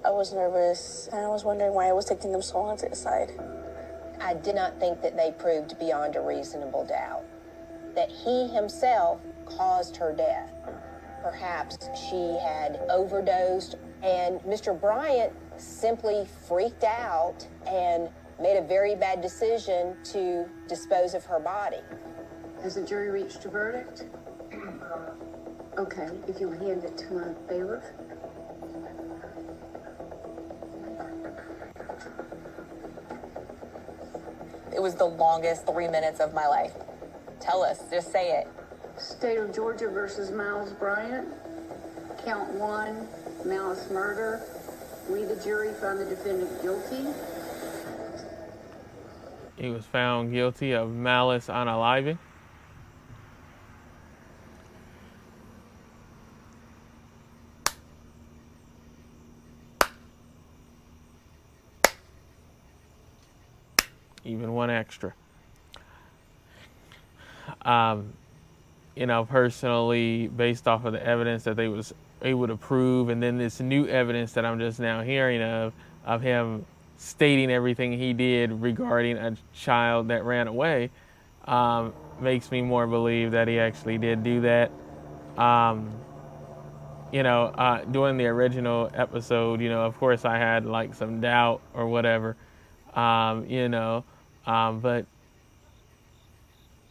I was nervous, and I was wondering why it was taking them so long to decide. I did not think that they proved beyond a reasonable doubt that he himself caused her death. Perhaps she had overdosed, and Mr. Bryant simply freaked out and made a very bad decision to dispose of her body. Has the jury reached a verdict? Okay, if you'll hand it to my bailiff. It was the longest 3 minutes of my life. Tell us, just say it. State of Georgia versus Miles Bryant. Count 1, malice murder. We, the jury, found the defendant guilty. He was found guilty of malice unaliving. Even one extra. You know, personally, based off of the evidence that they was able to prove, and then this new evidence that I'm just now hearing of him stating everything he did regarding a child that ran away, makes me more believe that he actually did do that. You know, during the original episode, you know, of course I had like some doubt or whatever, you know, but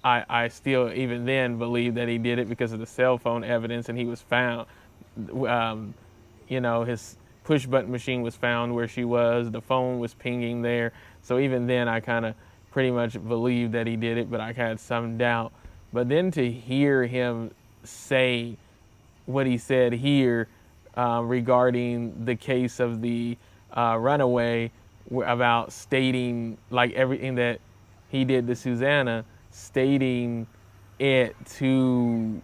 I still, even then, believe that he did it because of the cell phone evidence, and he was found, you know, his push button machine was found where she was, the phone was pinging there. So even then I kind of pretty much believed that he did it, but I had some doubt. But then to hear him say what he said here regarding the case of the runaway, about stating like everything that he did to Susana, stating it to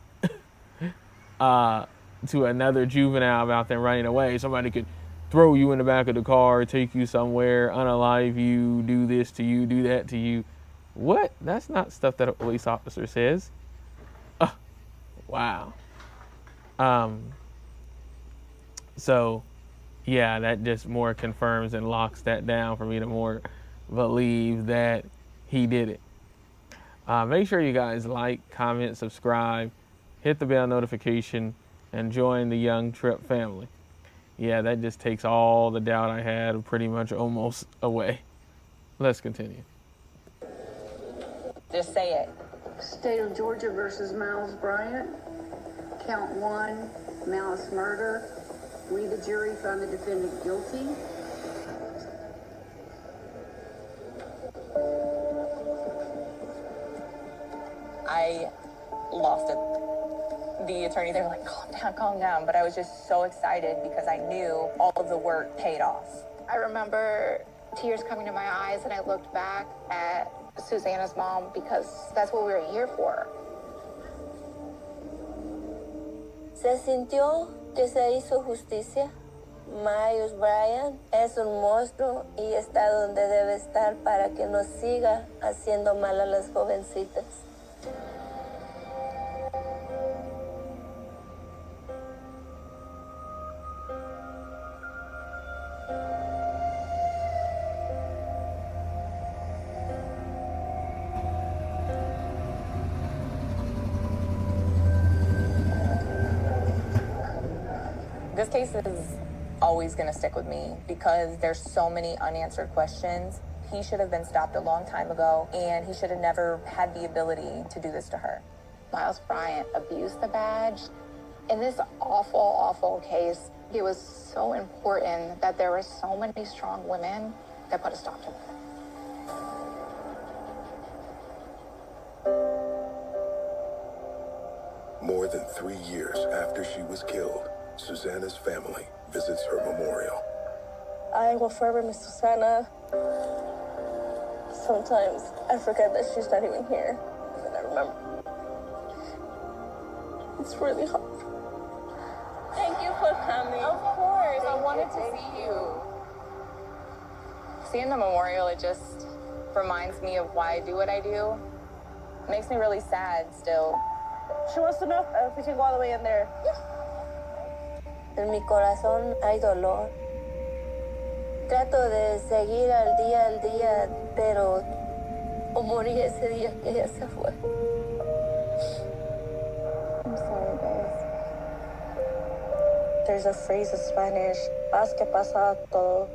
another juvenile about them running away. Somebody could throw you in the back of the car, take you somewhere, unalive you, do this to you, do that to you. What? That's not stuff that a police officer says. Wow. So, yeah, that just more confirms and locks that down for me to more believe that he did it. Make sure you guys like, comment, subscribe, hit the bell notification, and join the young Tripp family. Yeah, that just takes all the doubt I had pretty much almost away. Let's continue. Just say it. State of Georgia versus Miles Bryant. Count 1, malice murder. We, the jury, found the defendant guilty. I lost it. The attorney, they were like, calm down. But I was just so excited because I knew all of the work paid off. I remember tears coming to my eyes, and I looked back at Susana's mom because that's what we were here for. Se sintió que se hizo justicia. Miles Bryant es un monstruo y está donde debe estar para que no siga haciendo mal a las jovencitas. This case is always going to stick with me because there's so many unanswered questions. He should have been stopped a long time ago, and he should have never had the ability to do this to her. Miles Bryant abused the badge. In this awful, awful case, it was so important that there were so many strong women that put a stop to it. More than 3 years after she was killed, Susana's family visits her memorial. I will forever miss Susana. Sometimes I forget that she's not even here, and I remember. It's really hard. Thank you for coming. Of course, I wanted to see you. Seeing the memorial, it just reminds me of why I do what I do. It makes me really sad still. She wants to know if we can go all the way in there. En mi corazón hay dolor. Trato de seguir al día, pero morí ese día que ella se fue. I'm sorry, guys. There's a phrase in Spanish, paz que pasa todo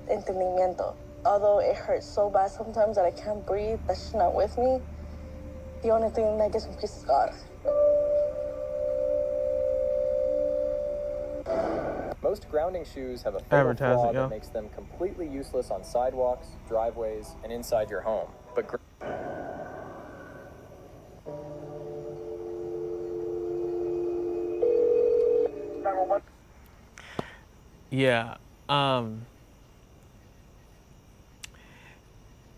entendimiento. Although it hurts so bad sometimes that I can't breathe, that she's not with me, the only thing that gives me peace is God. Most grounding shoes have a fatal flaw Advertising, that makes them completely useless on sidewalks, driveways, and inside your home. But Yeah.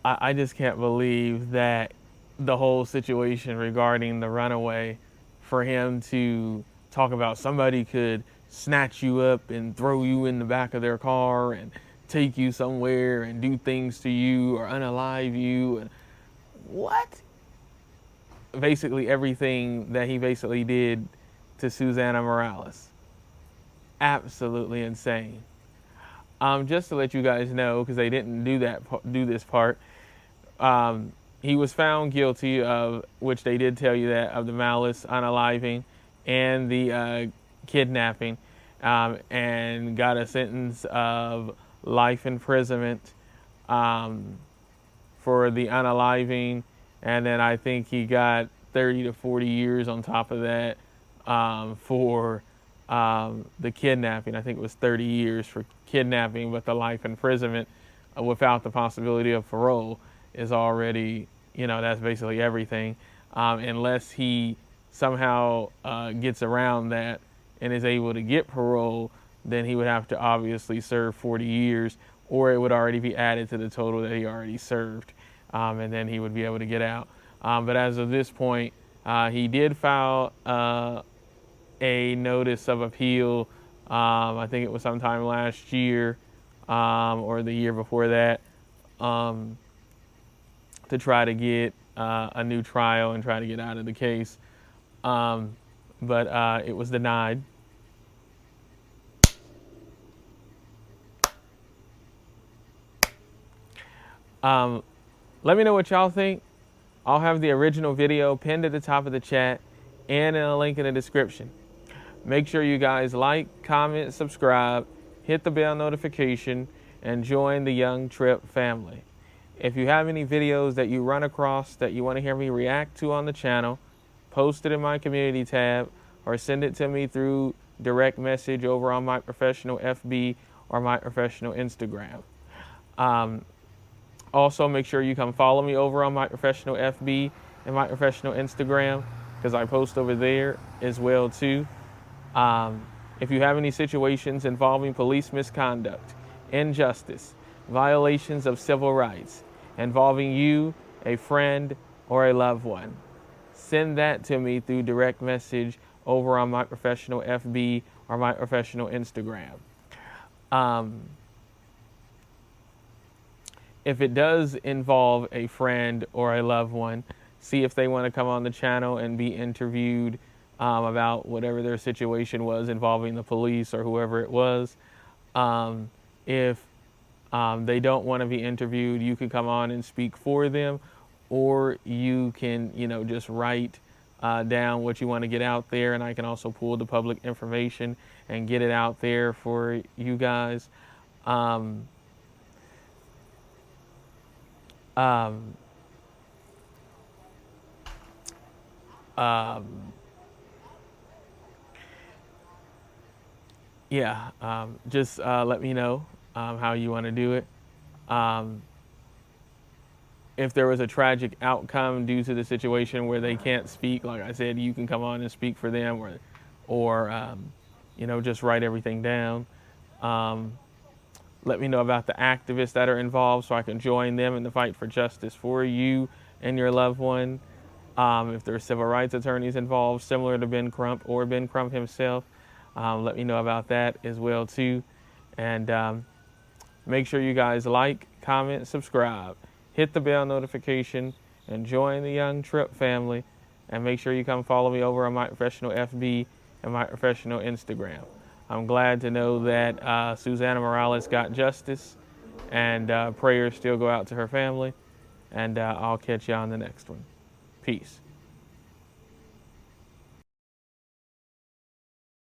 I just can't believe that the whole situation regarding the runaway, for him to talk about somebody could snatch you up and throw you in the back of their car and take you somewhere and do things to you or unalive you. And what? Basically everything that he basically did to Susana Morales. Absolutely insane. Just to let you guys know, because they didn't do this part, he was found guilty of, which they did tell you that, of the malice, unaliving, and the kidnapping, and got a sentence of life imprisonment for the unaliving, and then I think he got 30 to 40 years on top of that for the kidnapping. I think it was 30 years for kidnapping, but the life imprisonment without the possibility of parole is already, that's basically everything. Unless he somehow gets around that and is able to get parole, then he would have to obviously serve 40 years, or it would already be added to the total that he already served, and then he would be able to get out. But as of this point, he did file a notice of appeal. I think it was sometime last year or the year before that, to try to get a new trial and try to get out of the case. But it was denied. Let me know what y'all think. I'll have the original video pinned at the top of the chat and in a link in the description. Make sure you guys like, comment, subscribe, hit the bell notification, and join the Young Tripp family. If you have any videos that you run across that you want to hear me react to on the channel, post it in my community tab or send it to me through direct message over on my professional FB or my professional Instagram. Also, make sure you come follow me over on my professional FB and my professional Instagram, because I post over there as well too. If you have any situations involving police misconduct, injustice, violations of civil rights, involving you, a friend, or a loved one, send that to me through direct message over on my professional FB or my professional Instagram. If it does involve a friend or a loved one, see if they want to come on the channel and be interviewed about whatever their situation was involving the police or whoever it was. If they don't want to be interviewed, you can come on and speak for them, or you can, just write down what you want to get out there, and I can also pull the public information and get it out there for you guys. Just let me know how you want to do it. If there was a tragic outcome due to the situation where they can't speak, like I said, you can come on and speak for them, or just write everything down. Let me know about the activists that are involved so I can join them in the fight for justice for you and your loved one. If there are civil rights attorneys involved, similar to Ben Crump or Ben Crump himself, let me know about that as well too. And make sure you guys like, comment, subscribe, hit the bell notification, and join the Young Tripp family. And make sure you come follow me over on my professional FB and my professional Instagram. I'm glad to know that Susana Morales got justice, and prayers still go out to her family. And I'll catch you on the next one. Peace.